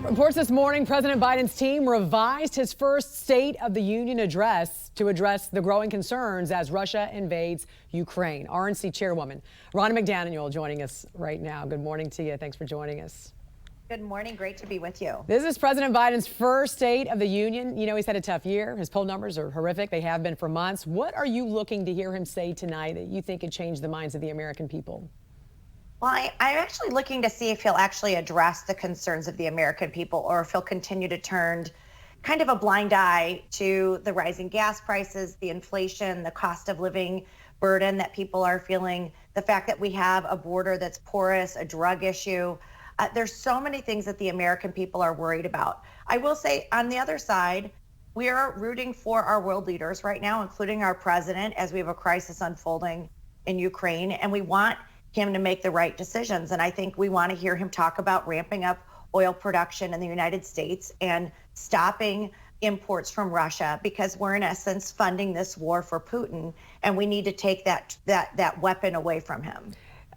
Reports this morning, President Biden's team revised his first State of the Union address to address the growing concerns as Russia invades Ukraine. RNC Chairwoman Ronna McDaniel joining us right now. Good morning to you. Thanks for joining us. Good morning. Great to be with you. This is President Biden's first State of the Union. You know, he's had a tough year. His poll numbers are horrific. They have been for months. What are you looking to hear him say tonight that you think could change the minds of the American people? Well, I'm actually looking to see if he'll actually address the concerns of the American people or if he'll continue to turn kind of a blind eye to the rising gas prices, the inflation, the cost of living burden that people are feeling, the fact that we have a border that's porous, a drug issue. There's so many things that the American people are worried about. I will say on the other side, we are rooting for our world leaders right now, including our president, as we have a crisis unfolding in Ukraine, and we want him to make the right decisions. And I think we want to hear him talk about ramping up oil production in the United States and stopping imports from Russia, because we're in essence funding this war for Putin, and we need to take that weapon away from him.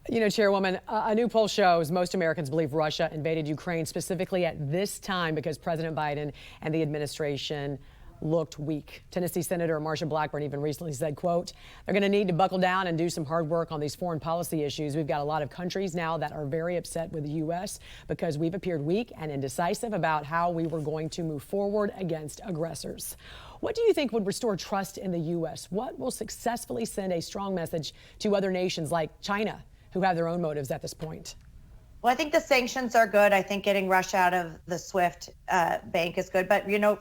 You know, Chairwoman, a new poll shows most Americans believe Russia invaded Ukraine specifically at this time because President Biden and the administration looked weak. Tennessee Senator Marsha Blackburn even recently said, quote, they're going to need to buckle down and do some hard work on these foreign policy issues. We've got a lot of countries now that are very upset with the U.S. because we've appeared weak and indecisive about how we were going to move forward against aggressors. What do you think would restore trust in the U.S.? What will successfully send a strong message to other nations like China, who have their own motives at this point? Well, I think the sanctions are good. I think getting Russia out of the SWIFT bank is good. But, you know,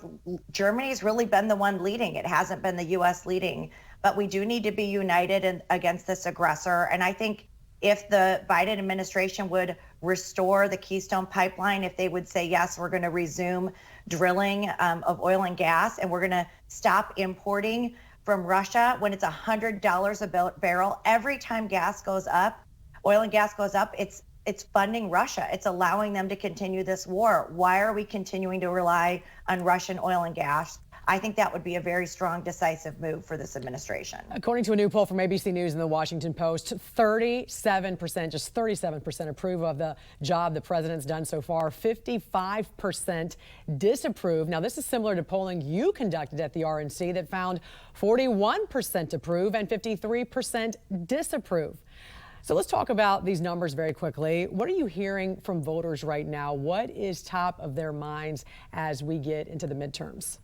Germany's really been the one leading. It hasn't been the U.S. leading. But we do need to be united against this aggressor. And I think if the Biden administration would restore the Keystone Pipeline, if they would say, yes, we're going to resume drilling of oil and gas, and we're going to stop importing from Russia when it's $100 a barrel. Every time gas goes up, oil and gas goes up, it's funding Russia. It's allowing them to continue this war. Why are we continuing to rely on Russian oil and gas? I think that would be a very strong, decisive move for this administration. According to a new poll from ABC News and the Washington Post, 37%, just 37% approve of the job the president's done so far. 55% disapprove. Now, this is similar to polling you conducted at the RNC that found 41% approve and 53% disapprove. So let's talk about these numbers very quickly. What are you hearing from voters right now? What is top of their minds as we get into the midterms?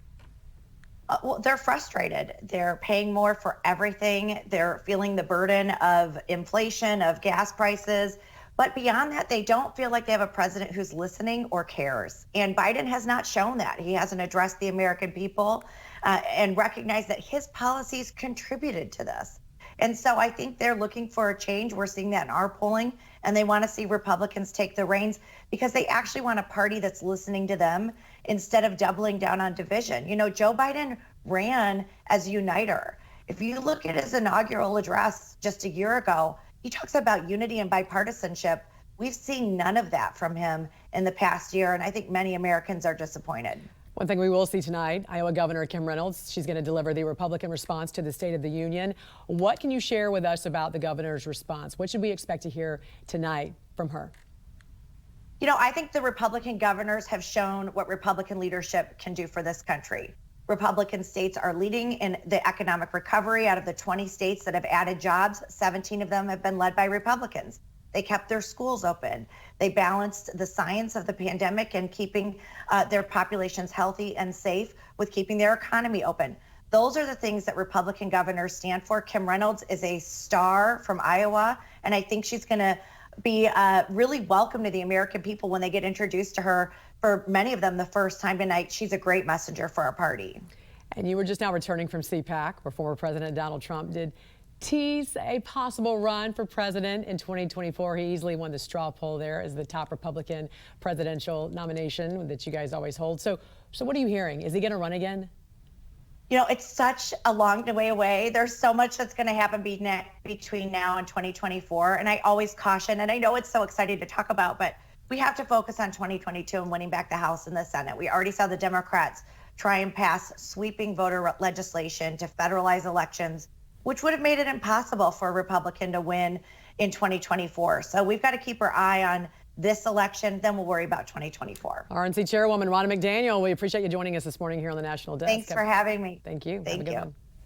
Well, they're frustrated. They're paying more for everything. They're feeling the burden of inflation, of gas prices. But beyond that, they don't feel like they have a president who's listening or cares. And Biden has not shown that. He hasn't addressed the American people and recognized that his policies contributed to this. And so I think they're looking for a change. We're seeing that in our polling, and they want to see Republicans take the reins because they actually want a party that's listening to them instead of doubling down on division. You know, Joe Biden ran as a uniter. If you look at his inaugural address just a year ago, he talks about unity and bipartisanship. We've seen none of that from him in the past year, and I think many Americans are disappointed. One thing we will see tonight, Iowa Governor Kim Reynolds, she's going to deliver the Republican response to the State of the Union. What can you share with us about the governor's response? What should we expect to hear tonight from her? You know, I think the Republican governors have shown what Republican leadership can do for this country. Republican states are leading in the economic recovery. Out of the 20 states that have added jobs, 17 of them have been led by Republicans. They kept their schools open. They balanced the science of the pandemic and keeping their populations healthy and safe with keeping their economy open. Those are the things that Republican governors stand for. Kim Reynolds is a star from Iowa, and I think she's going to be really welcome to the American people when they get introduced to her, for many of them the first time tonight. She's a great messenger for our party. And you were just now returning from CPAC, where former President Donald Trump did tease a possible run for president in 2024. He easily won the straw poll there as the top Republican presidential nomination that you guys always hold. So what are you hearing? Is he going to run again? You know, it's such a long way away. There's so much that's going to happen between now and 2024. And I always caution, and I know it's so exciting to talk about, but we have to focus on 2022 and winning back the House and the Senate. We already saw the Democrats try and pass sweeping voter legislation to federalize elections, which would have made it impossible for a Republican to win in 2024. So we've got to keep our eye on this election, then we'll worry about 2024. RNC Chairwoman Ronna McDaniel, we appreciate you joining us this morning here on the National Desk. Thanks for having me. Thank you. Have a Thank good you. one.